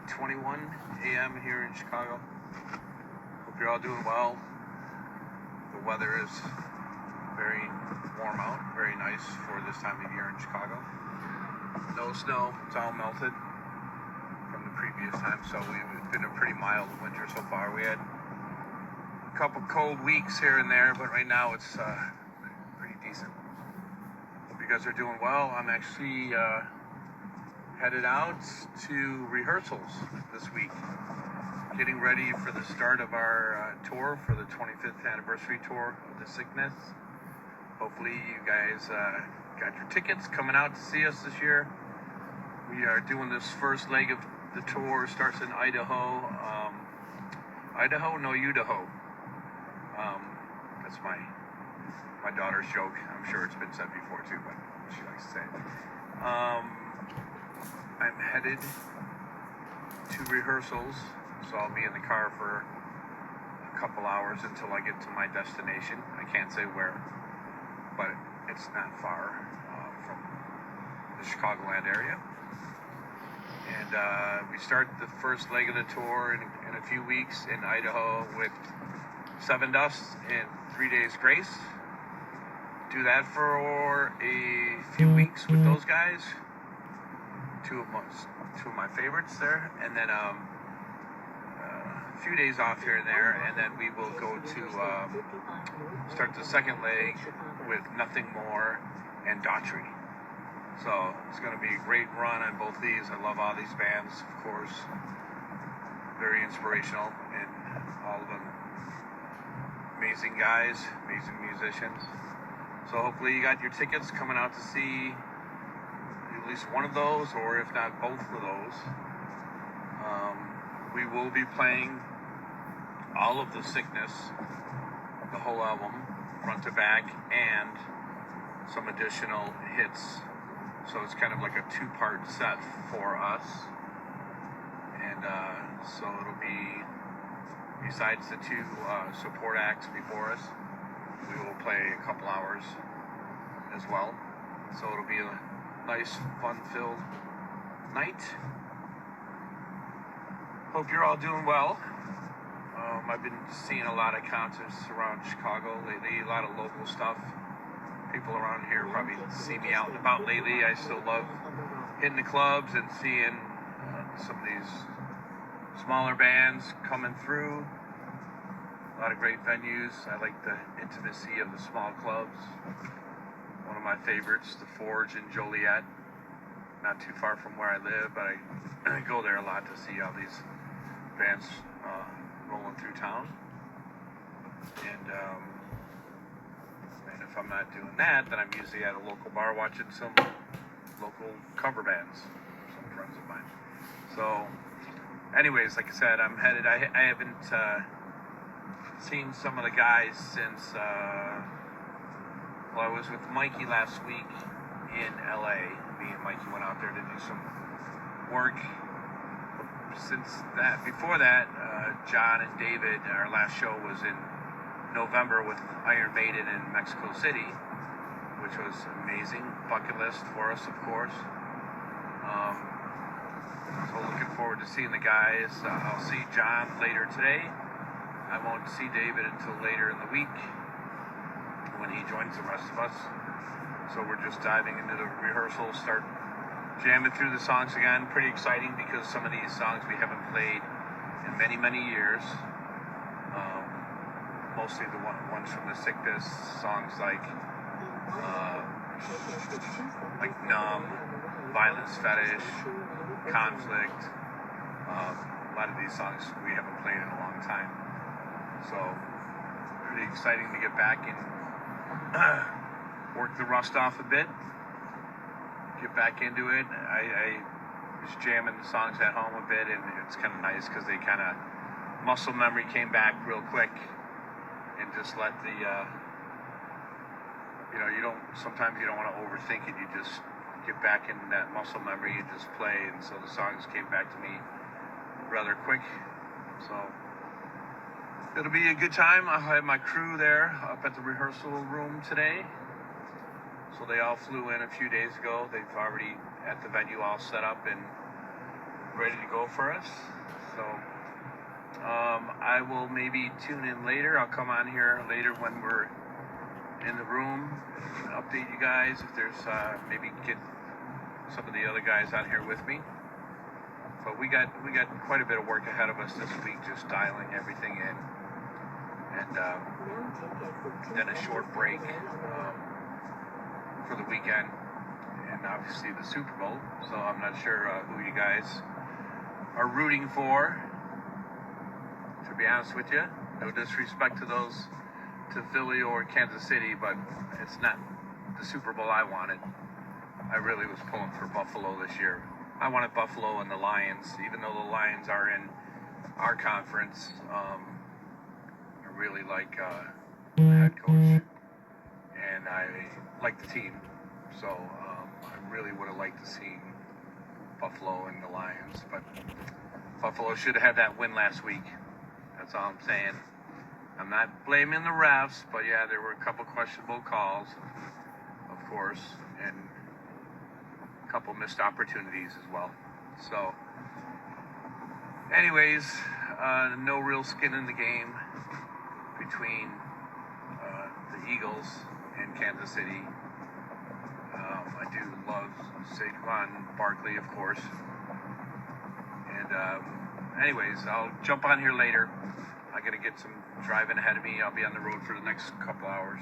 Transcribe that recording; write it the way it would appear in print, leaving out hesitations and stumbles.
8:21 a.m. here in Chicago. Hope you're all doing well. The weather is very warm out, very nice for this time of year in Chicago. No snow, it's all melted from the previous time, so it's been a pretty mild winter so far. We had a couple cold weeks here and there, but right now it's pretty decent. Hope you guys are doing well. I'm actually headed out to rehearsals this week, getting ready for the start of our tour for the 25th anniversary tour of The Sickness. Hopefully you guys got your tickets coming out to see us this year. We are doing this first leg of the tour. Starts in Idaho. Idaho? No, Idaho. That's my daughter's joke. I'm sure it's been said before too, but she likes to say it. I'm headed to rehearsals, so I'll be in the car for a couple hours until I get to my destination. I can't say where, but it's not far from the Chicagoland area. And we start the first leg of the tour in a few weeks in Idaho with 7 Dusts and 3 Days Grace. Do that for a few weeks with those guys. Two of my favorites there, and then a few days off here and there, and then we will go to start the second leg with Nothing More and Daughtry. So it's going to be a great run on both these. I love all these bands, of course. Very inspirational, and all of them amazing guys, amazing musicians. So hopefully you got your tickets coming out to see at least one of those, or if not both of those. We will be playing all of The Sickness, the whole album, front to back, and some additional hits. So it's kind of like a 2-part set for us. And so it'll be, besides the 2 support acts before us, we will play a couple hours as well. So it'll be a nice, fun-filled night. Hope you're all doing well. I've been seeing a lot of concerts around Chicago lately, a lot of local stuff. People around here probably see me out and about lately. I still love hitting the clubs and seeing some of these smaller bands coming through. A lot of great venues. I like the intimacy of the small clubs. One of my favorites, the Forge in Joliet, not too far from where I live, but I go there a lot to see all these bands rolling through town. And if I'm not doing that, then I'm usually at a local bar watching some local cover bands, some friends of mine. So anyways, like I said, I'm headed. I haven't seen some of the guys since I was with Mikey last week in LA. Me and Mikey went out there to do some work. Before that, John and David, our last show was in November with Iron Maiden in Mexico City, which was amazing. Bucket list for us, of course. So looking forward to seeing the guys. I'll see John later today. I won't see David until later in the week when he joins the rest of us. So we're just diving into the rehearsals, start jamming through the songs again. Pretty exciting because some of these songs we haven't played in many, many years. Mostly the ones from The Sickness, songs like Numb, Violence Fetish, Conflict. A lot of these songs we haven't played in a long time. So pretty exciting to get back and work the rust off a bit. Get back into it. I was jamming the songs at home a bit, and it's kind of nice because they kind of muscle memory came back real quick, and just let the sometimes you don't want to overthink it. You just get back into that muscle memory and just play. And so the songs came back to me rather quick. So it'll be a good time. I'll have my crew there up at the rehearsal room today. So they all flew in a few days ago. They've already at the venue all set up and ready to go for us. So I will maybe tune in later. I'll come on here later when we're in the room, update you guys if there's maybe get some of the other guys on here with me. But we got quite a bit of work ahead of us this week, just dialing everything in, and then a short break for the weekend, and obviously the Super Bowl. So I'm not sure who you guys are rooting for. To be honest with you, no disrespect to those to Philly or Kansas City, but it's not the Super Bowl I wanted. I really was pulling for Buffalo this year. I wanted Buffalo and the Lions, even though the Lions are in our conference. I really like the head coach, and I like the team. So I really would have liked to see Buffalo and the Lions, but Buffalo should have had that win last week. That's all I'm saying. I'm not blaming the refs, but yeah, there were a couple questionable calls, of course, and a couple missed opportunities as well. So, anyways, no real skin in the game between the Eagles and Kansas City. I do love Saquon Barkley, of course. And anyways, I'll jump on here later. I gotta get some driving ahead of me. I'll be on the road for the next couple hours.